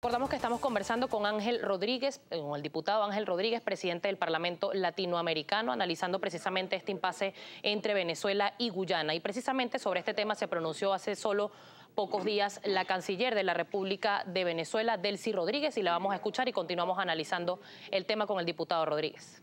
Recordamos que estamos conversando con Ángel Rodríguez, con el diputado Ángel Rodríguez, presidente del Parlamento Latinoamericano, analizando precisamente este impasse entre Venezuela y Guyana. Y precisamente sobre este tema se pronunció hace solo pocos días la canciller de la República de Venezuela, Delcy Rodríguez, y la vamos a escuchar y continuamos analizando el tema con el diputado Rodríguez.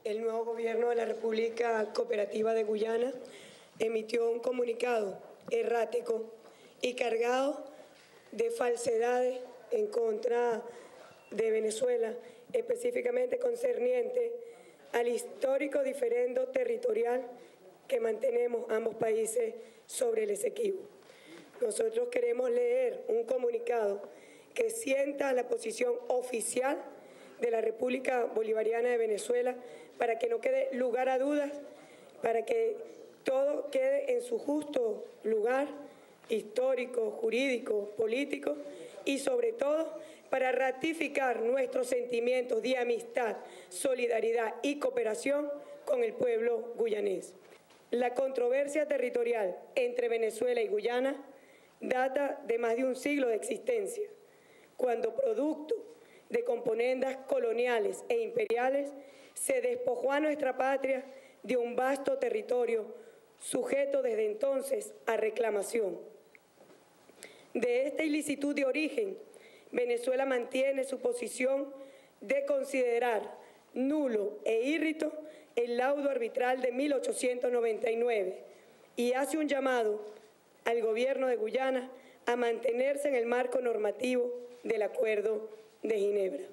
El nuevo gobierno de la República Cooperativa de Guyana emitió un comunicado errático y cargado de falsedades en contra de Venezuela, específicamente concerniente al histórico diferendo territorial que mantenemos ambos países sobre el Esequibo. Nosotros queremos leer un comunicado que sienta la posición oficial de la República Bolivariana de Venezuela para que no quede lugar a dudas, para que todo quede en su justo lugar histórico, jurídico, político y sobre todo para ratificar nuestros sentimientos de amistad, solidaridad y cooperación con el pueblo guyanés. La controversia territorial entre Venezuela y Guyana data de más de un siglo de existencia, cuando producto de componendas coloniales e imperiales se despojó a nuestra patria de un vasto territorio sujeto desde entonces a reclamación. De esta ilicitud de origen, Venezuela mantiene su posición de considerar nulo e írrito el laudo arbitral de 1899 y hace un llamado al gobierno de Guyana a mantenerse en el marco normativo del Acuerdo de Ginebra.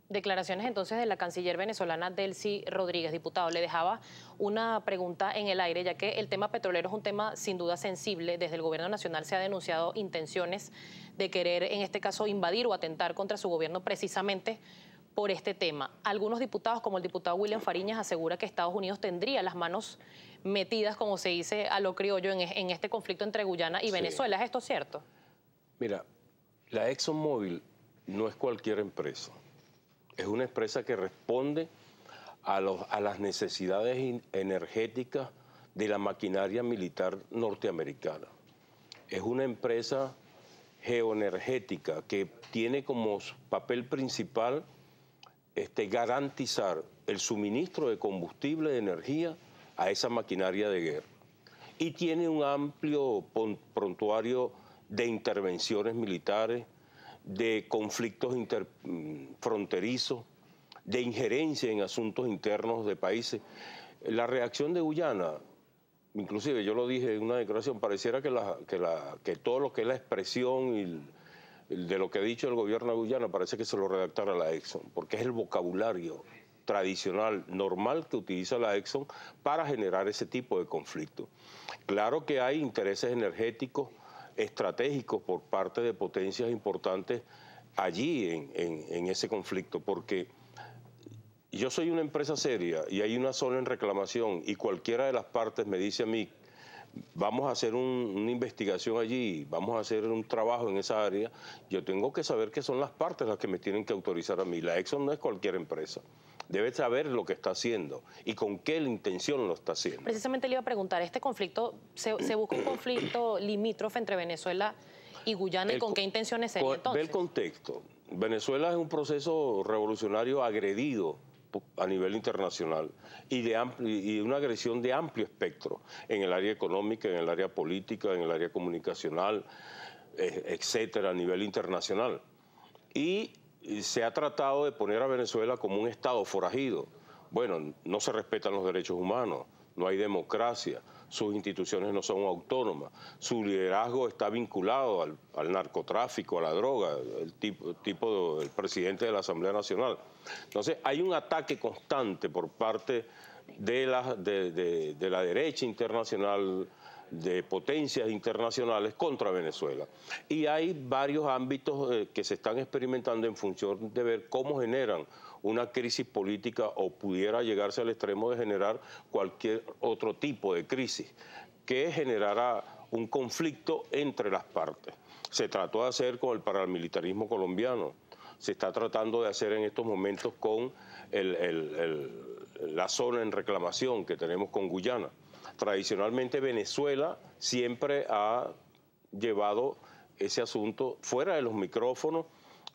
Declaraciones entonces de la canciller venezolana Delcy Rodríguez. Diputado, le dejaba una pregunta en el aire, ya que el tema petrolero es un tema sin duda sensible. Desde el gobierno nacional se ha denunciado intenciones de querer, en este caso, invadir o atentar contra su gobierno precisamente por este tema. Algunos diputados, como el diputado William Fariñas, asegura que Estados Unidos tendría las manos metidas, como se dice a lo criollo, en este conflicto entre Guyana y Venezuela. ¿Es esto cierto? Mira, la ExxonMobil no es cualquier empresa. Es una empresa que responde a las necesidades energéticas de la maquinaria militar norteamericana. Es una empresa geoenergética que tiene como papel principal garantizar el suministro de combustible, de energía a esa maquinaria de guerra. Y tiene un amplio prontuario de intervenciones militares, de conflictos fronterizos, de injerencia en asuntos internos de países. La reacción de Guyana, inclusive yo lo dije en una declaración, pareciera que todo lo que es la expresión de lo que ha dicho el gobierno de Guyana parece que se lo redactara la Exxon, porque es el vocabulario tradicional, normal que utiliza la Exxon para generar ese tipo de conflicto. Claro que hay intereses energéticos estratégicos por parte de potencias importantes allí en ese conflicto, porque yo soy una empresa seria y hay una zona en reclamación y cualquiera de las partes me dice a mí, vamos a hacer una investigación allí, vamos a hacer un trabajo en esa área, yo tengo que saber que son las partes las que me tienen que autorizar a mí. La Exxon no es cualquier empresa. Debe saber lo que está haciendo y con qué intención lo está haciendo. Precisamente le iba a preguntar, ¿este conflicto, se busca un conflicto limítrofe entre Venezuela y Guyana y con qué intenciones sería entonces? Ve el contexto. Venezuela es un proceso revolucionario agredido a nivel internacional y una agresión de amplio espectro en el área económica, en el área política, en el área comunicacional, etcétera, a nivel internacional. Y se ha tratado de poner a Venezuela como un Estado forajido. Bueno, no se respetan los derechos humanos, no hay democracia, sus instituciones no son autónomas, su liderazgo está vinculado al narcotráfico, a la droga, el presidente de la Asamblea Nacional. Entonces, hay un ataque constante por parte de la derecha internacional, de potencias internacionales contra Venezuela. Y hay varios ámbitos que se están experimentando en función de ver cómo generan una crisis política o pudiera llegarse al extremo de generar cualquier otro tipo de crisis que generara un conflicto entre las partes. Se trató de hacer con el paramilitarismo colombiano, se está tratando de hacer en estos momentos con la zona en reclamación que tenemos con Guyana. Tradicionalmente Venezuela siempre ha llevado ese asunto fuera de los micrófonos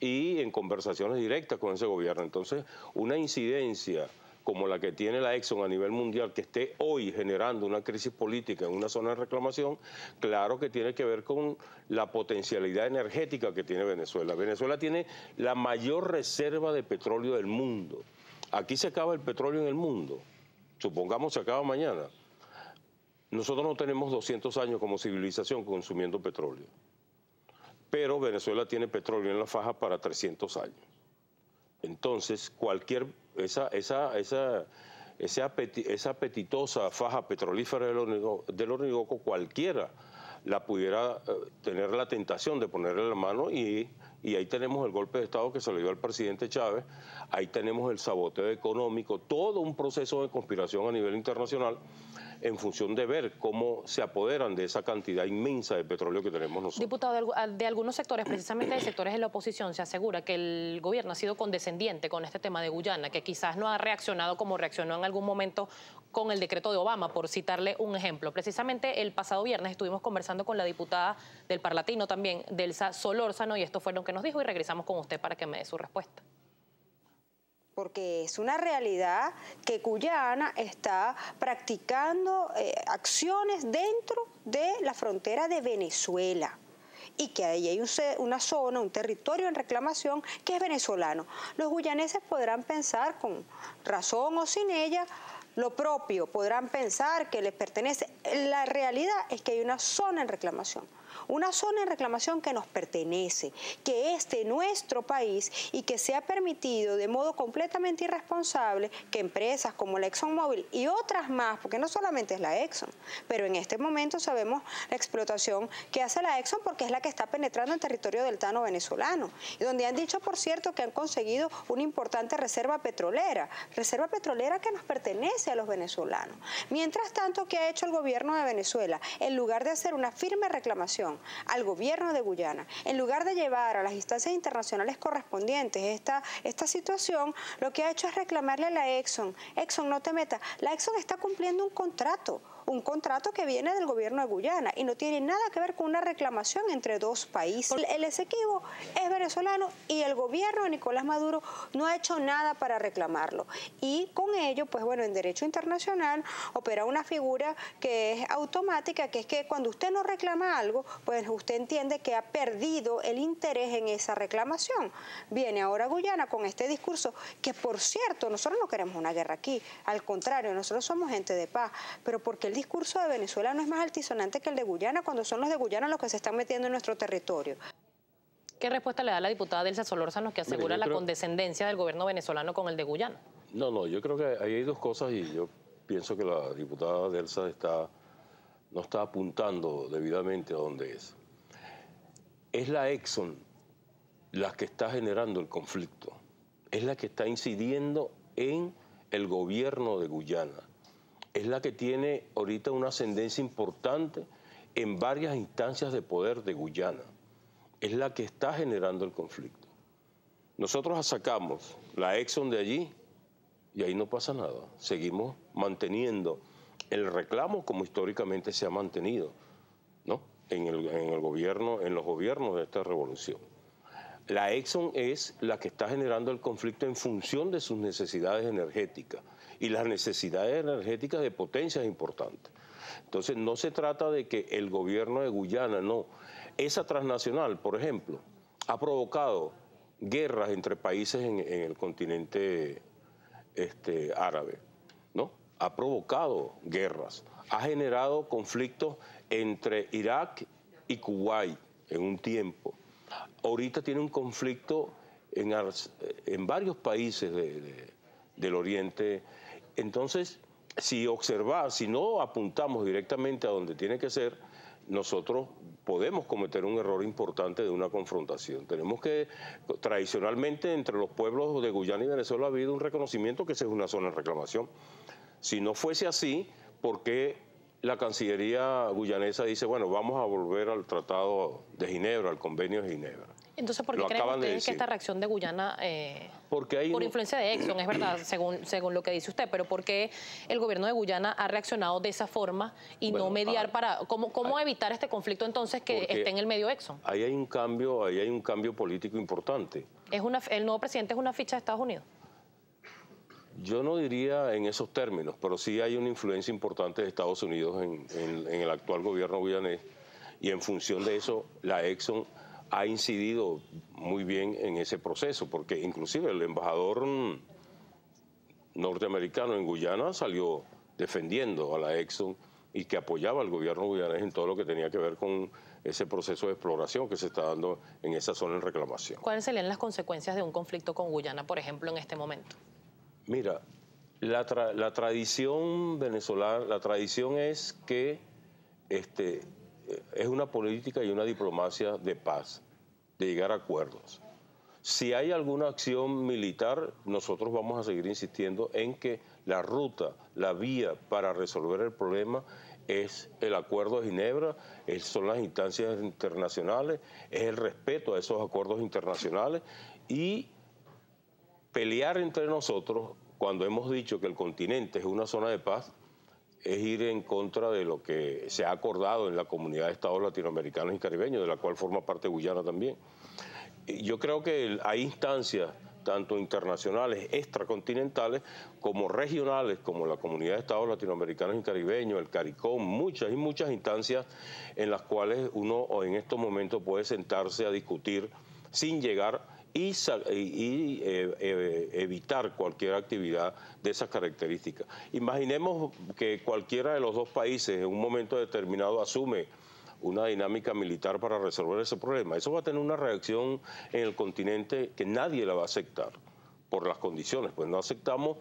y en conversaciones directas con ese gobierno. Entonces, una incidencia como la que tiene la Exxon a nivel mundial, que esté hoy generando una crisis política en una zona de reclamación, claro que tiene que ver con la potencialidad energética que tiene Venezuela. Venezuela tiene la mayor reserva de petróleo del mundo. Aquí se acaba el petróleo en el mundo. Supongamos se acaba mañana. Nosotros no tenemos 200 años como civilización consumiendo petróleo. Pero Venezuela tiene petróleo en la faja para 300 años. Entonces, esa apetitosa faja petrolífera del Orinoco, cualquiera la pudiera tener la tentación de ponerle la mano y ahí tenemos el golpe de Estado que se le dio al presidente Chávez, ahí tenemos el saboteo económico, todo un proceso de conspiración a nivel internacional en función de ver cómo se apoderan de esa cantidad inmensa de petróleo que tenemos nosotros. Diputado, de algunos sectores, precisamente de sectores de la oposición, se asegura que el gobierno ha sido condescendiente con este tema de Guyana, que quizás no ha reaccionado como reaccionó en algún momento con el decreto de Obama, por citarle un ejemplo. Precisamente el pasado viernes estuvimos conversando con la diputada del Parlatino también, Delsa Solórzano, y esto fue lo que nos dijo y regresamos con usted para que me dé su respuesta. Porque es una realidad que Guyana está practicando acciones dentro de la frontera de Venezuela y que ahí hay una zona, un territorio en reclamación que es venezolano. Los guyaneses podrán pensar con razón o sin ella lo propio, podrán pensar que les pertenece. La realidad es que hay una zona en reclamación. Una zona en reclamación que nos pertenece, que es de nuestro país y que se ha permitido de modo completamente irresponsable que empresas como la ExxonMobil y otras más, porque no solamente es la Exxon, pero en este momento sabemos la explotación que hace la Exxon porque es la que está penetrando en territorio deltano venezolano y donde han dicho, por cierto, que han conseguido una importante reserva petrolera que nos pertenece a los venezolanos. Mientras tanto, ¿qué ha hecho el gobierno de Venezuela? En lugar de hacer una firme reclamación al gobierno de Guyana, en lugar de llevar a las instancias internacionales correspondientes esta situación, lo que ha hecho es reclamarle a la Exxon, Exxon, no te metas. La Exxon está cumpliendo un contrato que viene del gobierno de Guyana y no tiene nada que ver con una reclamación entre dos países. El Esequibo es venezolano y el gobierno de Nicolás Maduro no ha hecho nada para reclamarlo. Y con ello, pues bueno, en derecho internacional opera una figura que es automática, que es que cuando usted no reclama algo, pues usted entiende que ha perdido el interés en esa reclamación. Viene ahora Guyana con este discurso que, por cierto, nosotros no queremos una guerra aquí, al contrario, nosotros somos gente de paz, pero porque el discurso de Venezuela no es más altisonante que el de Guyana cuando son los de Guyana los que se están metiendo en nuestro territorio. ¿Qué respuesta le da la diputada Delsa Solórzano que asegura la condescendencia del gobierno venezolano con el de Guyana? No, yo creo que ahí hay dos cosas y yo pienso que la diputada Delsa no está apuntando debidamente a dónde es. Es la Exxon la que está generando el conflicto, es la que está incidiendo en el gobierno de Guyana. Es la que tiene ahorita una ascendencia importante en varias instancias de poder de Guyana. Es la que está generando el conflicto. Nosotros sacamos la Exxon de allí y ahí no pasa nada. Seguimos manteniendo el reclamo como históricamente se ha mantenido, ¿no? En el gobierno, en los gobiernos de esta revolución. La Exxon es la que está generando el conflicto en función de sus necesidades energéticas y las necesidades energéticas de potencias importantes. Entonces, no se trata de que el gobierno de Guyana, no. Esa transnacional, por ejemplo, ha provocado guerras entre países en el continente árabe, ¿no? Ha provocado guerras, ha generado conflictos entre Irak y Kuwait en un tiempo. Ahorita tiene un conflicto en varios países del Oriente. Entonces, si no apuntamos directamente a donde tiene que ser, nosotros podemos cometer un error importante de una confrontación. Tenemos que, tradicionalmente, entre los pueblos de Guyana y Venezuela ha habido un reconocimiento que esa es una zona de reclamación. Si no fuese así, ¿por qué la Cancillería guyanesa dice, bueno, vamos a volver al Tratado de Ginebra, al Convenio de Ginebra. Entonces, ¿por qué creen ustedes que esta reacción de Guyana, por influencia de Exxon, es verdad, según lo que dice usted, pero por qué el gobierno de Guyana ha reaccionado de esa forma y no mediar para... ¿Cómo evitar este conflicto entonces que esté en el medio Exxon? Ahí hay un cambio político importante. ¿El nuevo presidente es una ficha de Estados Unidos? Yo no diría en esos términos, pero sí hay una influencia importante de Estados Unidos en el actual gobierno guyanés, y en función de eso la Exxon ha incidido muy bien en ese proceso, porque inclusive el embajador norteamericano en Guyana salió defendiendo a la Exxon y que apoyaba al gobierno guyanés en todo lo que tenía que ver con ese proceso de exploración que se está dando en esa zona en reclamación. ¿Cuáles serían las consecuencias de un conflicto con Guyana, por ejemplo, en este momento? Mira, la tradición venezolana, la tradición es que es una política y una diplomacia de paz, de llegar a acuerdos. Si hay alguna acción militar, nosotros vamos a seguir insistiendo en que la ruta, la vía para resolver el problema es el Acuerdo de Ginebra, son las instancias internacionales, es el respeto a esos acuerdos internacionales, y pelear entre nosotros, cuando hemos dicho que el continente es una zona de paz, es ir en contra de lo que se ha acordado en la Comunidad de Estados Latinoamericanos y Caribeños, de la cual forma parte Guyana también. Yo creo que hay instancias, tanto internacionales, extracontinentales, como regionales, como la Comunidad de Estados Latinoamericanos y Caribeños, el CARICOM, muchas instancias en las cuales uno en estos momentos puede sentarse a discutir sin llegar y evitar cualquier actividad de esas características. Imaginemos que cualquiera de los dos países en un momento determinado asume una dinámica militar para resolver ese problema. Eso va a tener una reacción en el continente que nadie la va a aceptar por las condiciones. Pues no aceptamos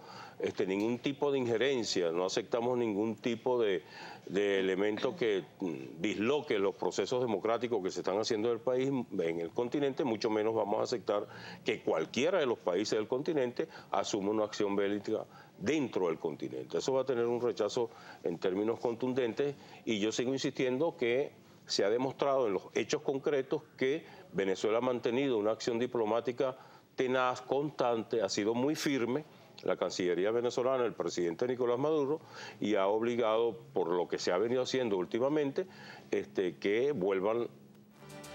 ningún tipo de injerencia, no aceptamos ningún tipo de elemento que disloque los procesos democráticos que se están haciendo en el país, en el continente, mucho menos vamos a aceptar que cualquiera de los países del continente asuma una acción bélica dentro del continente. Eso va a tener un rechazo en términos contundentes, y yo sigo insistiendo que se ha demostrado en los hechos concretos que Venezuela ha mantenido una acción diplomática tenaz, constante, ha sido muy firme, la Cancillería venezolana, el presidente Nicolás Maduro, y ha obligado, por lo que se ha venido haciendo últimamente, que vuelvan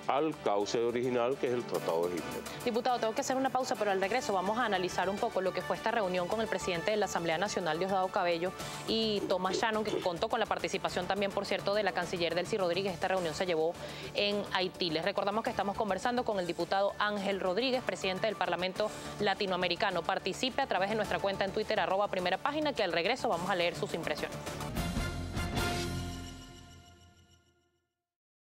al cauce original, que es el Tratado de Ginebra. Diputado, tengo que hacer una pausa, pero al regreso vamos a analizar un poco lo que fue esta reunión con el presidente de la Asamblea Nacional, Diosdado Cabello, y Thomas Shannon, que contó con la participación también, por cierto, de la canciller Delcy Rodríguez. Esta reunión se llevó en Haití. Les recordamos que estamos conversando con el diputado Ángel Rodríguez, presidente del Parlamento Latinoamericano. Participe a través de nuestra cuenta en Twitter, @primerapágina, que al regreso vamos a leer sus impresiones.